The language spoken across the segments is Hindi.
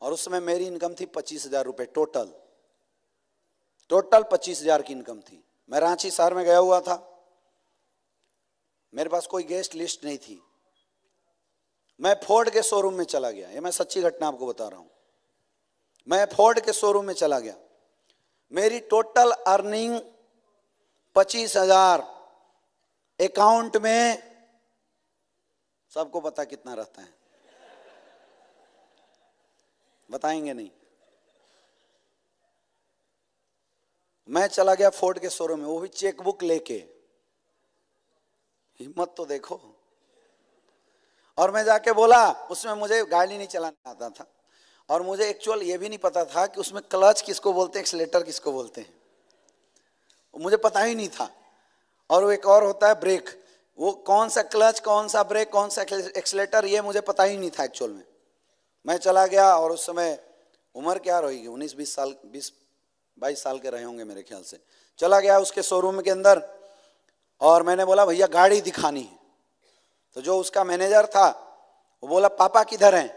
और उसमें मेरी इनकम थी 25,000 रुपये टोटल 25,000 की इनकम थी। मैं रांची शहर में गया हुआ था, मेरे पास कोई गेस्ट लिस्ट नहीं थी। मैं फोर्ड के शोरूम में चला गया, ये मैं सच्ची घटना आपको बता रहा हूं। मैं फोर्ड के शोरूम में चला गया, मेरी टोटल अर्निंग 25,000, अकाउंट में सबको पता कितना रहता है, बताएंगे नहीं। मैं चला गया फोर्ड के शोरूम में, वो भी चेकबुक लेके, हिम्मत तो देखो। और मैं जाके बोला, उसमें मुझे गाड़ी नहीं चलाना आता था और मुझे एक्चुअल ये भी नहीं पता था कि उसमें क्लच किसको बोलते हैं, एक्सीलेटर किसको बोलते हैं, मुझे पता ही नहीं था। और वो एक और होता है ब्रेक, वो कौन सा क्लच, कौन सा ब्रेक, कौन सा एक्सीलेटर, ये मुझे पता ही नहीं था एक्चुअल में। मैं चला गया और उस समय उम्र क्या रहेगी, 19-20 साल, 20-22 साल के रहे होंगे मेरे ख्याल से। चला गया उसके शोरूम के अंदर और मैंने बोला भैया गाड़ी दिखानी है। तो जो उसका मैनेजर था वो बोला पापा किधर हैं।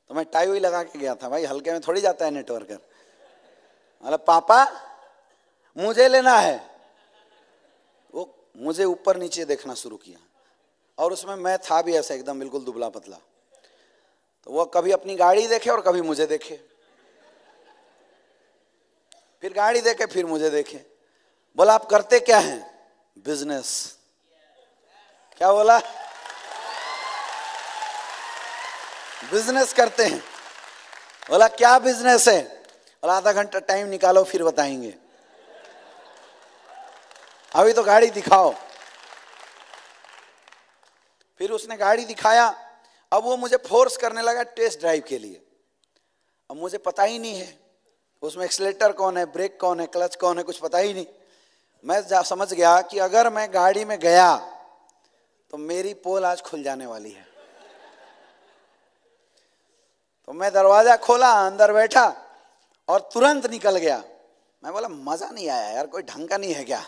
तो मैं टाई हुई लगा के गया था, भाई हल्के में थोड़ी जाता है नेटवर्कर। मतलब पापा मुझे लेना है। वो मुझे ऊपर नीचे देखना शुरू किया और उसमें मैं था भी ऐसा एकदम बिल्कुल दुबला पतला। तो वो कभी अपनी गाड़ी देखे और कभी मुझे देखे, फिर गाड़ी देखे फिर मुझे देखे। बोला आप करते क्या हैं, बिजनेस। क्या बोला, बिजनेस करते हैं। बोला क्या बिजनेस है, बोला आधा घंटा टाइम निकालो फिर बताएंगे, अभी तो गाड़ी दिखाओ। फिर उसने गाड़ी दिखाया, अब वो मुझे फोर्स करने लगा टेस्ट ड्राइव के लिए। अब मुझे पता ही नहीं है उसमें एक्सीलेटर कौन है, ब्रेक कौन है, क्लच कौन है, कुछ पता ही नहीं। मैं समझ गया कि अगर मैं गाड़ी में गया तो मेरी पोल आज खुल जाने वाली है। तो मैं दरवाजा खोला, अंदर बैठा और तुरंत निकल गया। मैं बोला मजा नहीं आया यार, कोई ढंग का नहीं है क्या।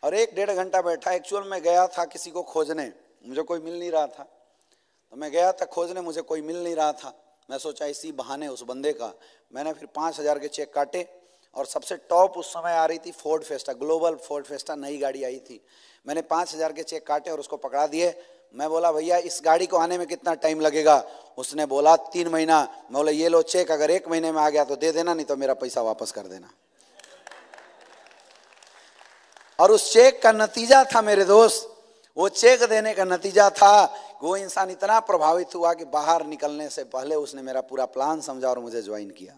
और 1-1.5 घंटा बैठा। एक्चुअल में गया था किसी को खोजने, मुझे कोई मिल नहीं रहा था। तो मैं गया था खोजने, मुझे कोई मिल नहीं रहा था। मैं सोचा इसी बहाने उस बंदे का, मैंने फिर 5,000 के चेक काटे। और सबसे टॉप उस समय आ रही थी Ford Festa, global Ford Festa, नई गाड़ी आई थी। मैंने 5,000 के चेक काटे और उसको पकड़ा दिए। मैं बोला भैया इस गाड़ी को आने में कितना टाइम लगेगा। उसने बोला 3 महीना। मैं बोला ये लो चेक, अगर 1 महीने में आ गया तो दे देना, नहीं तो मेरा पैसा वापस कर देना। और उस चेक का नतीजा था मेरे दोस्त, वो चेक देने का नतीजा था वो इंसान इतना प्रभावित हुआ कि बाहर निकलने से पहले उसने मेरा पूरा प्लान समझा और मुझे ज्वाइन किया।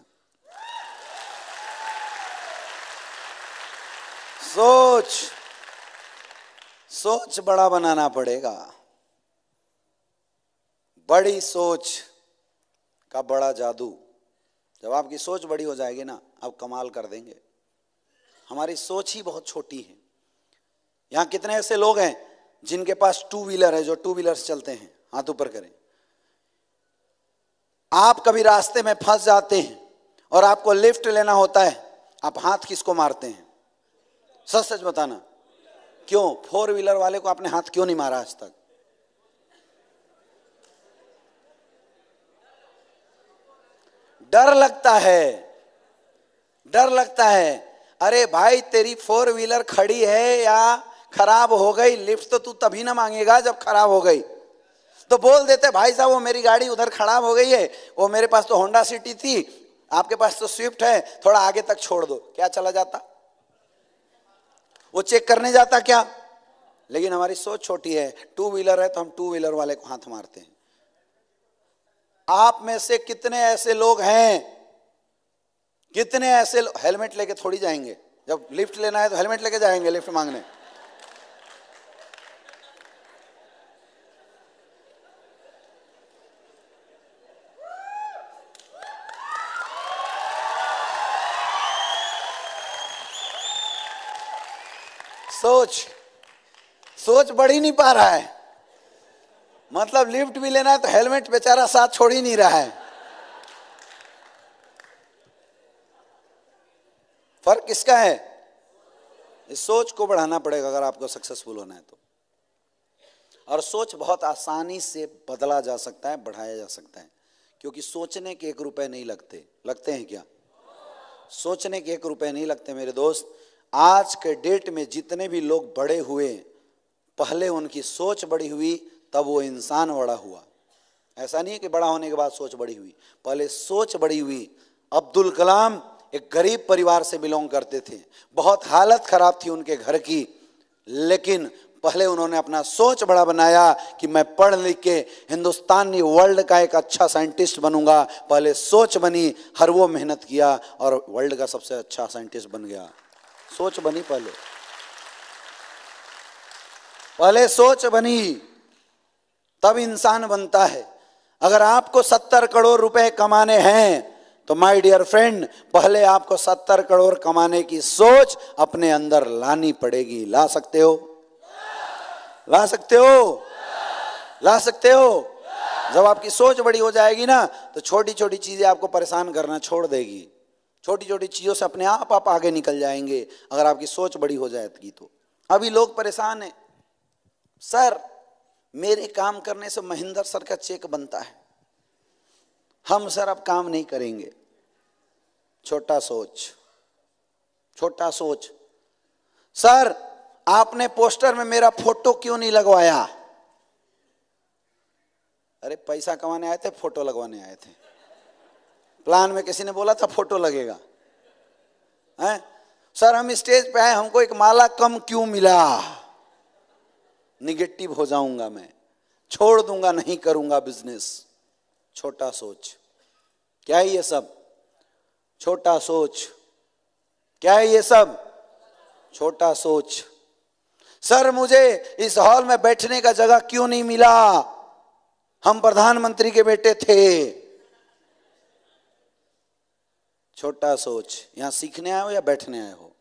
सोच बड़ा बनाना पड़ेगा। बड़ी सोच का बड़ा जादू। जब आपकी सोच बड़ी हो जाएगी ना, आप कमाल कर देंगे। हमारी सोच ही बहुत छोटी है। यहां कितने ऐसे लोग हैं जिनके पास 2 व्हीलर है, जो 2 व्हीलर्स चलते हैं, हाथ ऊपर करें। आप कभी रास्ते में फंस जाते हैं और आपको लिफ्ट लेना होता है, आप हाथ किसको मारते हैं? सच सच बताना, क्यों? 4 व्हीलर वाले को आपने हाथ क्यों नहीं मारा आज तक? डर लगता है, डर लगता है। अरे भाई तेरी 4 व्हीलर खड़ी है या खराब हो गई, लिफ्ट तो तू तभी ना मांगेगा जब खराब हो गई। तो बोल देते भाई साहब वो मेरी गाड़ी उधर खराब हो गई है, वो मेरे पास तो होंडा सिटी थी, आपके पास तो स्विफ्ट है, थोड़ा आगे तक छोड़ दो, क्या चला जाता? वो चेक करने जाता क्या? लेकिन हमारी सोच छोटी है। 2 व्हीलर है तो हम 2 व्हीलर वाले को हाथ मारते हैं। आप में से कितने ऐसे लोग हैं, कितने ऐसे हेलमेट लेके थोड़ी जाएंगे? जब लिफ्ट लेना है तो हेलमेट लेके जाएंगे लिफ्ट मांगने। सोच बढ़ ही नहीं पा रहा है। मतलब लिफ्ट भी लेना है तो हेलमेट बेचारा साथ छोड़ ही नहीं रहा है। फर्क किसका है? इस सोच को बढ़ाना पड़ेगा अगर आपको सक्सेसफुल होना है तो। और सोच बहुत आसानी से बदला जा सकता है, बढ़ाया जा सकता है, क्योंकि सोचने के 1 रुपए नहीं लगते। लगते हैं क्या? सोचने के 1 रुपए नहीं लगते मेरे दोस्त। आज के डेट में जितने भी लोग बड़े हुए, पहले उनकी सोच बड़ी हुई, तब वो इंसान बड़ा हुआ। ऐसा नहीं है कि बड़ा होने के बाद सोच बड़ी हुई, पहले सोच बड़ी हुई। अब्दुल कलाम एक गरीब परिवार से बिलोंग करते थे, बहुत हालत खराब थी उनके घर की, लेकिन पहले उन्होंने अपना सोच बड़ा बनाया कि मैं पढ़ लिख के हिंदुस्तानी वर्ल्ड का एक अच्छा साइंटिस्ट बनूंगा। पहले सोच बनी, हर वो मेहनत किया और वर्ल्ड का सबसे अच्छा साइंटिस्ट बन गया। सोच बनी, पहले सोच बनी, तब इंसान बनता है। अगर आपको 70 करोड़ रुपए कमाने हैं तो माय डियर फ्रेंड, पहले आपको 70 करोड़ कमाने की सोच अपने अंदर लानी पड़ेगी। ला सकते हो? ला सकते हो? ला सकते हो? जब आपकी सोच बड़ी हो जाएगी ना, तो छोटी छोटी चीजें आपको परेशान करना छोड़ देगी। छोटी छोटी चीजों से अपने आप आगे निकल जाएंगे अगर आपकी सोच बड़ी हो जाएगी तो। अभी लोग परेशान हैं, सर मेरे काम करने से महेंद्र सर का चेक बनता है, हम सर अब काम नहीं करेंगे। छोटा सोच, छोटा सोच। सर आपने पोस्टर में मेरा फोटो क्यों नहीं लगवाया? अरे पैसा कमाने आए थे, फोटो लगवाने आए थे। प्लान में किसी ने बोला था फोटो लगेगा? हैं? सर हम स्टेज पे आए, हमको एक माला कम क्यों मिला? निगेटिव हो जाऊंगा मैं, छोड़ दूंगा, नहीं करूंगा बिजनेस। छोटा सोच। क्या है ये सब? छोटा सोच। क्या है ये सब? छोटा सोच। सर मुझे इस हॉल में बैठने का जगह क्यों नहीं मिला? हम प्रधानमंत्री के बेटे थे। छोटा सोच। यहां सीखने आए हो या बैठने आए हो?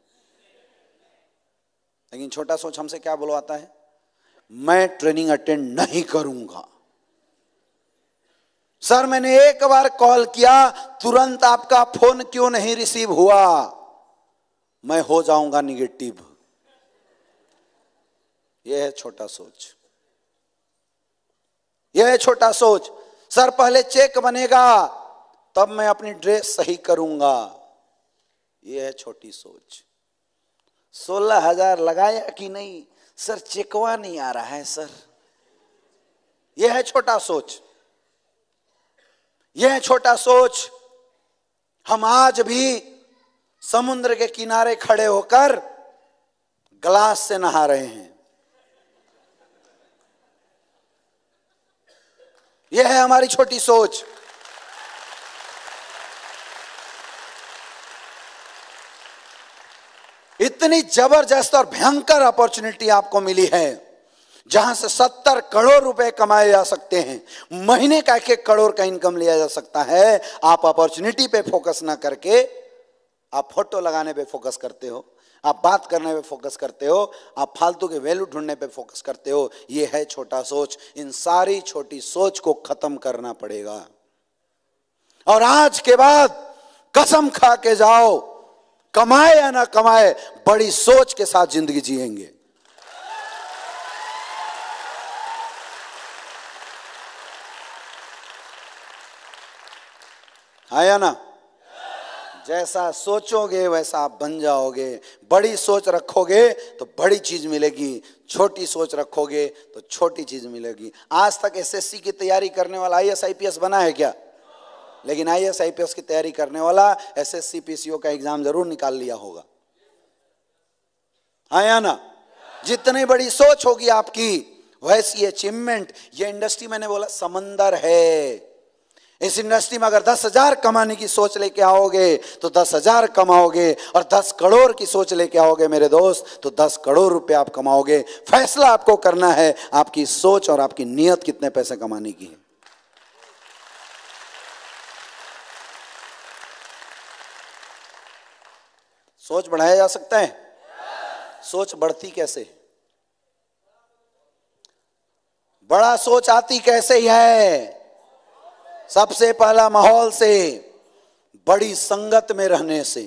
लेकिन छोटा सोच हमसे क्या बुलवाता है? मैं ट्रेनिंग अटेंड नहीं करूंगा। सर मैंने एक बार कॉल किया, तुरंत आपका फोन क्यों नहीं रिसीव हुआ? मैं हो जाऊंगा निगेटिव। यह है छोटा सोच। यह है छोटा सोच। सर पहले चेक बनेगा तब मैं अपनी ड्रेस सही करूंगा। यह है छोटी सोच। 16,000 लगाया कि नहीं? सर चेकवा नहीं आ रहा है सर। यह है छोटा सोच। यह है छोटा सोच। हम आज भी समुद्र के किनारे खड़े होकर ग्लास से नहा रहे हैं। यह है हमारी छोटी सोच। इतनी जबरदस्त और भयंकर अपॉर्चुनिटी आपको मिली है जहां से 70 करोड़ रुपए कमाए जा सकते हैं। महीने का 1 करोड़ का इनकम लिया जा सकता है। आप अपॉर्चुनिटी पे फोकस ना करके आप फोटो लगाने पे फोकस करते हो, आप बात करने पे फोकस करते हो, आप फालतू के वैल्यू ढूंढने पे फोकस करते हो। यह है छोटा सोच। इन सारी छोटी सोच को खत्म करना पड़ेगा। और आज के बाद कसम खा के जाओ, कमाए या ना कमाए, बड़ी सोच के साथ जिंदगी जिएंगे। आया ना? जैसा सोचोगे वैसा आप बन जाओगे। बड़ी सोच रखोगे तो बड़ी चीज मिलेगी, छोटी सोच रखोगे तो छोटी चीज मिलेगी। आज तक एसएससी की तैयारी करने वाला आईएएस आईपीएस बना है क्या? लेकिन आईएएस आईपीएस की तैयारी करने वाला एसएससी पीसीओ का एग्जाम जरूर निकाल लिया होगा। आया ना? जितनी बड़ी सोच होगी आपकी वैसी अचीवमेंट। ये इंडस्ट्री मैंने बोला समंदर है। इस इंडस्ट्री में अगर 10,000 कमाने की सोच लेके आओगे तो 10,000 कमाओगे, और 10 करोड़ की सोच लेके आओगे मेरे दोस्त तो 10 करोड़ रुपए आप कमाओगे। फैसला आपको करना है आपकी सोच और आपकी नीयत कितने पैसे कमाने की है। सोच बढ़ाया जा सकता है। सोच बढ़ती कैसे? बड़ा सोच आती कैसे है? सबसे पहला माहौल से, बड़ी संगत में रहने से।